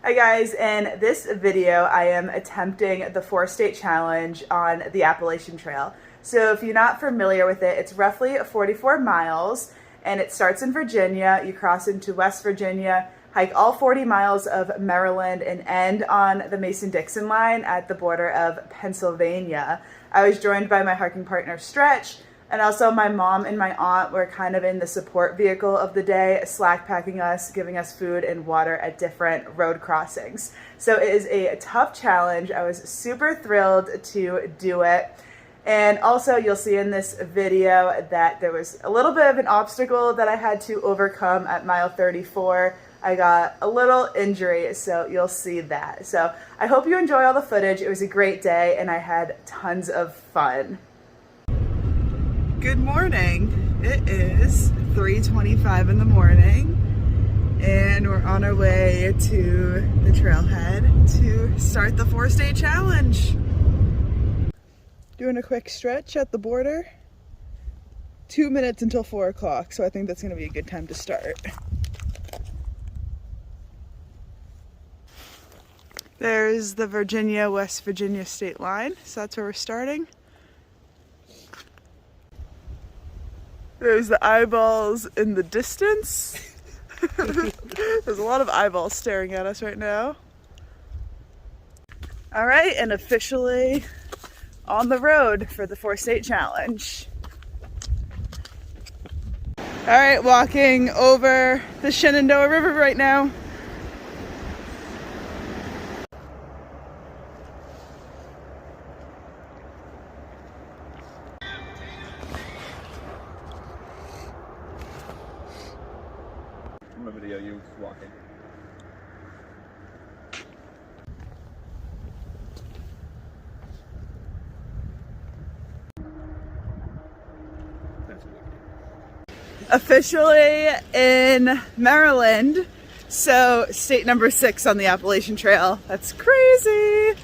Hi guys, in this video I am attempting the 4-state challenge on the Appalachian Trail. So if you're not familiar with it, it's roughly 44 miles and it starts in Virginia, you cross into West Virginia, hike all 40 miles of Maryland and end on the Mason Dixon line at the border of Pennsylvania. I was joined by my hiking partner Stretch, and also my mom and my aunt were kind of in the support vehicle of the day, slack packing us, giving us food and water at different road crossings. So it is a tough challenge. I was super thrilled to do it. And also you'll see in this video that there was a little bit of an obstacle that I had to overcome at mile 34. I got a little injury, so you'll see that. So I hope you enjoy all the footage. It was a great day and I had tons of fun. Good morning. It is 3:25 in the morning and we're on our way to the Trailhead to start the 4-state challenge. Doing a quick stretch at the border. 2 minutes until 4 o'clock, so I think that's gonna be a good time to start. There's the Virginia-West Virginia state line, so that's where we're starting. There's the eyeballs in the distance. There's a lot of eyeballs staring at us right now. All right, and officially on the road for the 4-state challenge. All right, walking over the Shenandoah River right now. I'm gonna video you walking. Officially in Maryland, so state number 6 on the Appalachian Trail. That's crazy.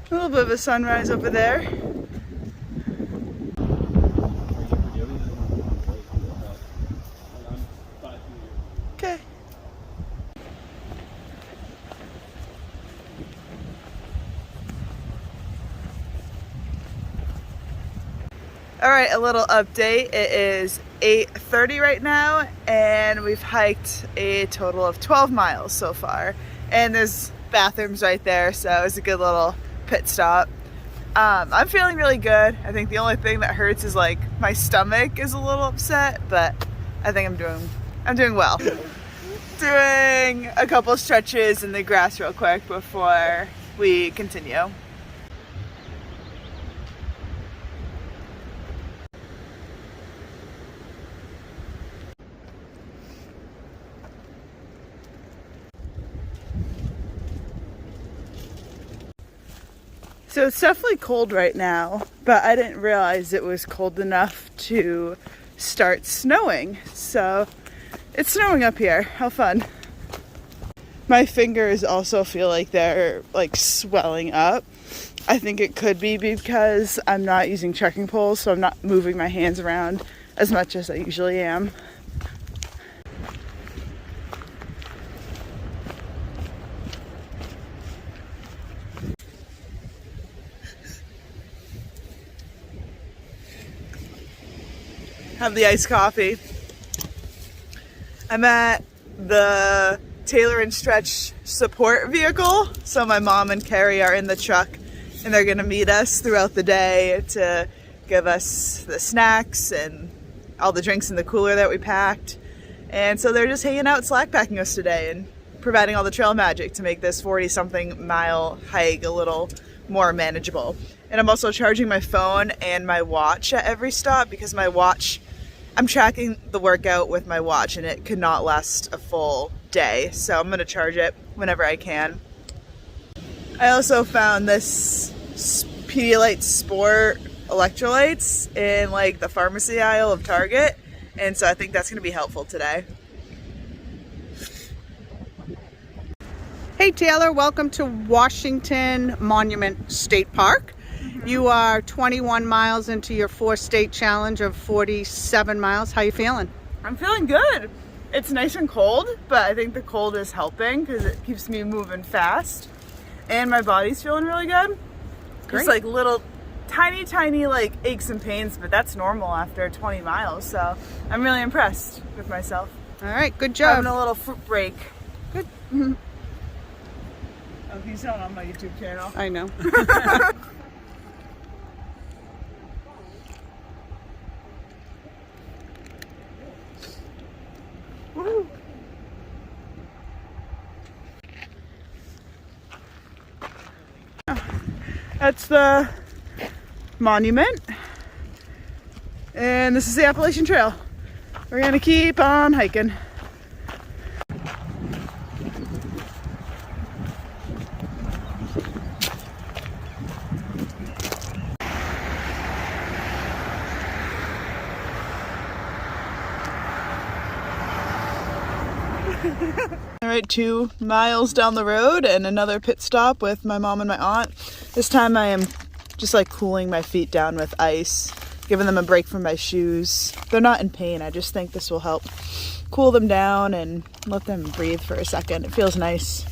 A little bit of a sunrise over there. Okay. All right, a little update. It is 8:30 right now and we've hiked a total of 12 miles so far. And there's bathrooms right there, so it was a good little pit stop. I'm feeling really good. I think the only thing that hurts is like my stomach is a little upset, but I think I'm doing well. Doing a couple stretches in the grass real quick before we continue. So it's definitely cold right now, but I didn't realize it was cold enough to start snowing. So it's snowing up here. How fun. My fingers also feel like they're like swelling up. I think it could be because I'm not using trekking poles, so I'm not moving my hands around as much as I usually am. Have the iced coffee. I'm at the Taylor and Stretch support vehicle. So my mom and Carrie are in the truck and they're gonna meet us throughout the day to give us the snacks and all the drinks in the cooler that we packed. And so they're just hanging out, slack packing us today and providing all the trail magic to make this 40-something mile hike a little more manageable. And I'm also charging my phone and my watch at every stop because my watch, I'm tracking the workout with my watch and it could not last a full day. So I'm gonna charge it whenever I can. I also found this Pedialyte Sport electrolytes in like the pharmacy aisle of Target. And so I think that's gonna be helpful today. Hey Taylor, welcome to Washington Monument State Park. You are 21 miles into your 4-state challenge of 47 miles. How you feeling? I'm feeling good. It's nice and cold, but I think the cold is helping because it keeps me moving fast. And my body's feeling really good. Great. Just like little tiny like aches and pains, but that's normal after 20 miles. So I'm really impressed with myself. All right, good job. Having a little fruit break. Good. Oh, he's not on my YouTube channel. I know. Woo. That's the monument, and this is the Appalachian Trail. We're gonna keep on hiking. All right, 2 miles down the road and another pit stop with my mom and my aunt. This time I am just like cooling my feet down with ice, giving them a break from my shoes. They're not in pain. I just think this will help cool them down and let them breathe for a second. It feels nice.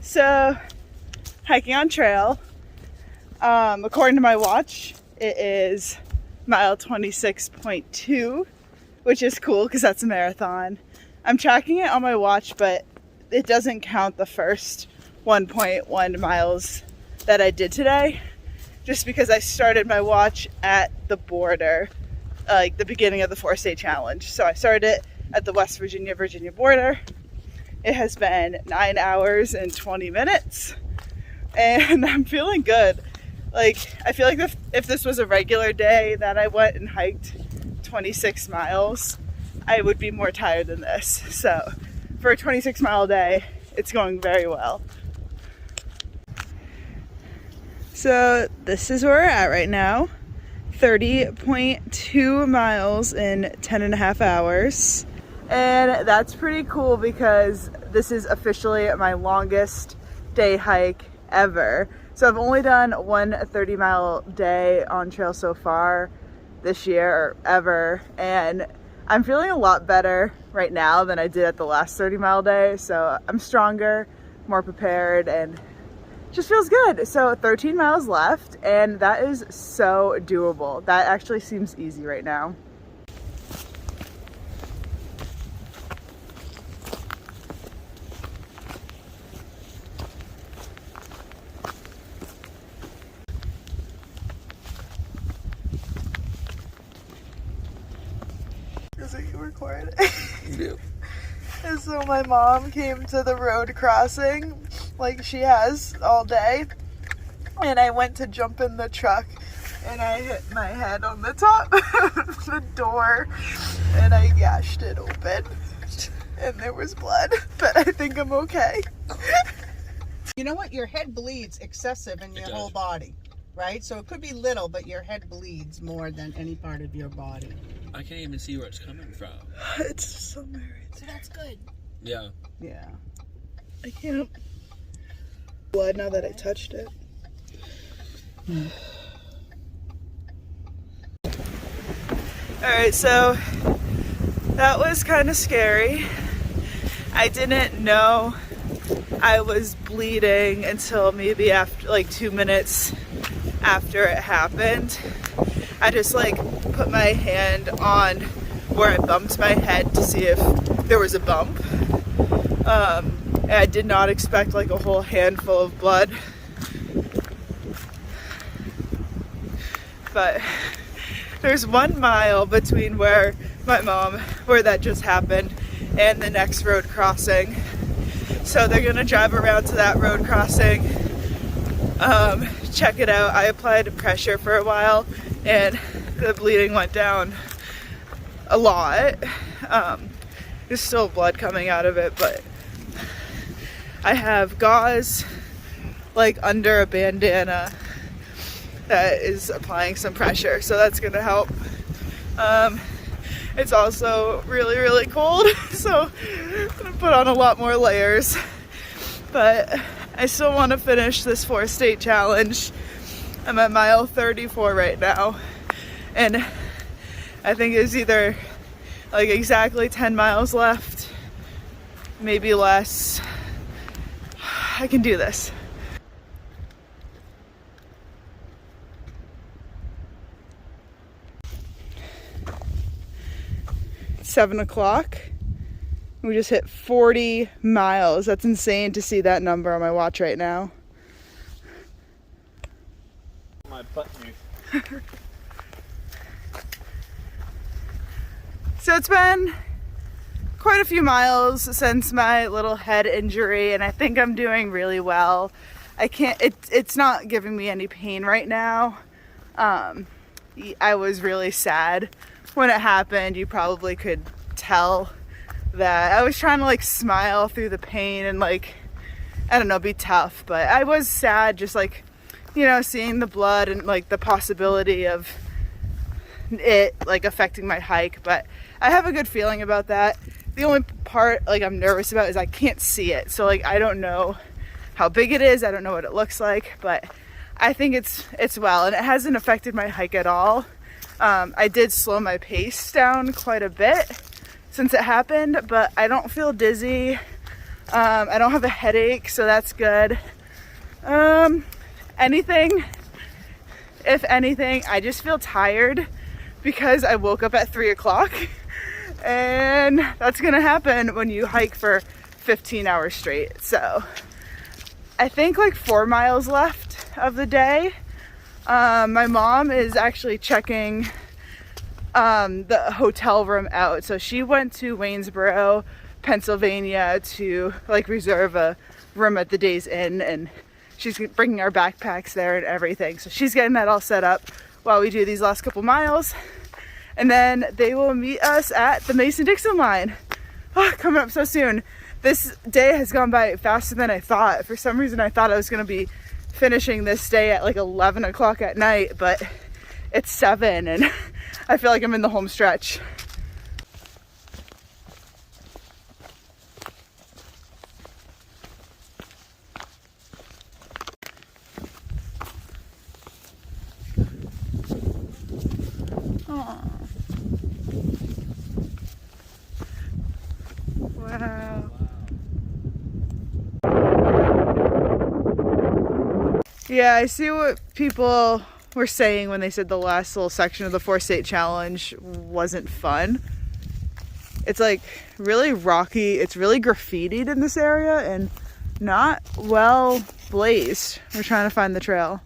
So, hiking on trail. According to my watch, it is mile 26.2, which is cool because that's a marathon. I'm tracking it on my watch, but it doesn't count the first 1.1 miles that I did today, just because I started my watch at the border, like the beginning of the 4-state challenge. So I started it at the West Virginia border. It has been 9 hours and 20 minutes, and I'm feeling good. Like, I feel like if this was a regular day that I went and hiked 26 miles, I would be more tired than this. So for a 26-mile day, it's going very well. So this is where we're at right now. 30.2 miles in 10.5 hours. And that's pretty cool because this is officially my longest day hike ever. So I've only done one 30-mile day on trail so far this year or ever, and I'm feeling a lot better right now than I did at the last 30-mile day. So I'm stronger, more prepared, and just feels good. So 13 miles left, and that is so doable. That actually seems easy right now. Is it recorded? Yeah. And so my mom came to the road crossing like she has all day, and I went to jump in the truck and I hit my head on the top of the door and I gashed it open and there was blood, but I think I'm okay. You know what? Your head bleeds excessive in your whole body, right? So it could be little, but your head bleeds more than any part of your body. I can't even see where it's coming from. It's somewhere. So that's good. Yeah. Yeah. I can't. Blood now that I touched it. Alright, so that was kind of scary. I didn't know I was bleeding until maybe after like 2 minutes after it happened. I just like put my hand on where I bumped my head to see if there was a bump. And I did not expect like a whole handful of blood. But there's 1 mile between where that just happened and the next road crossing. So they're gonna drive around to that road crossing, check it out. I applied pressure for a while and the bleeding went down a lot. There's still blood coming out of it, but I have gauze like under a bandana that is applying some pressure, so that's gonna help. It's also really, really cold, so I'm gonna put on a lot more layers. But I still want to finish this 4-state challenge. I'm at mile 34 right now, and I think it's either like exactly 10 miles left, maybe less. I can do this. It's 7 o'clock. We just hit 40 miles. That's insane to see that number on my watch right now. My butt So it's been quite a few miles since my little head injury, and I think I'm doing really well. It's not giving me any pain right now. I was really sad when it happened. You probably could tell that I was trying to like smile through the pain and like, I don't know, be tough, but I was sad just like, you know, seeing the blood and like the possibility of it like affecting my hike. But I have a good feeling about that. The only part like I'm nervous about is I can't see it, so like I don't know how big it is, I don't know what it looks like, but I think it's well, and it hasn't affected my hike at all. I did slow my pace down quite a bit since it happened, but I don't feel dizzy. I don't have a headache, so that's good. If anything, I just feel tired because I woke up at 3 o'clock, and that's gonna happen when you hike for 15 hours straight. So I think like 4 miles left of the day. My mom is actually checking the hotel room out. So she went to Waynesboro, Pennsylvania to like reserve a room at the Days Inn, and she's bringing our backpacks there and everything. So she's getting that all set up while we do these last couple miles. And then they will meet us at the Mason Dixon line. Oh, coming up so soon. This day has gone by faster than I thought. For some reason, I thought I was gonna be finishing this day at like 11 o'clock at night, but it's 7 and I feel like I'm in the home stretch. Aww. Wow. Yeah, I see what people were saying when they said the last little section of the 4-state challenge wasn't fun. It's like really rocky, it's really graffitied in this area and not well blazed. We're trying to find the trail.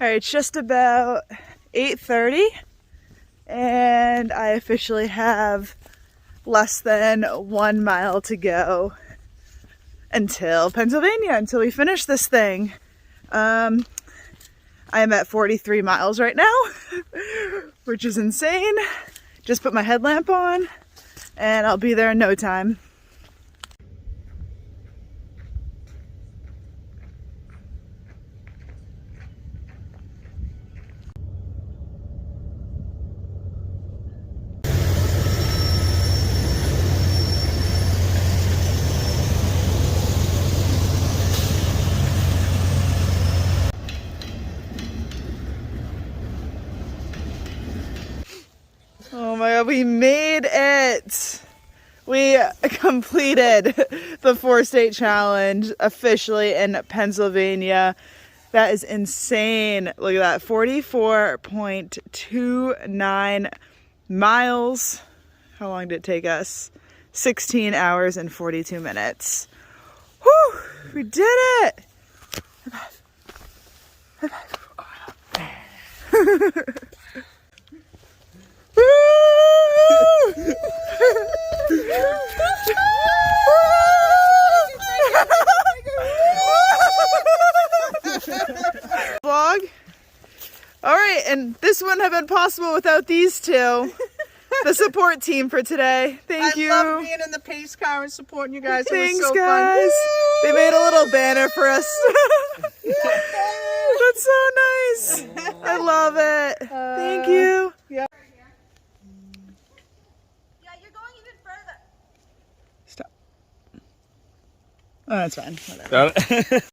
All right, it's just about 8:30 and I officially have less than 1 mile to go until Pennsylvania, until we finish this thing. I am at 43 miles right now, which is insane. Just put my headlamp on and I'll be there in no time. Oh my God, we made it! We completed the 4-state challenge officially in Pennsylvania. That is insane. Look at that, 44.29 miles. How long did it take us? 16 hours and 42 minutes. Whew, we did it! Vlog. All right, and this wouldn't have been possible without these two. the support team for today. Thank you. I love being in the pace car and supporting you guys. Thanks, it was so guys. Fun. They made a little banner for us. That's so nice. I love it. Thank you. Yeah. Yeah, you're going even further. Stop. Oh, that's fine. Whatever.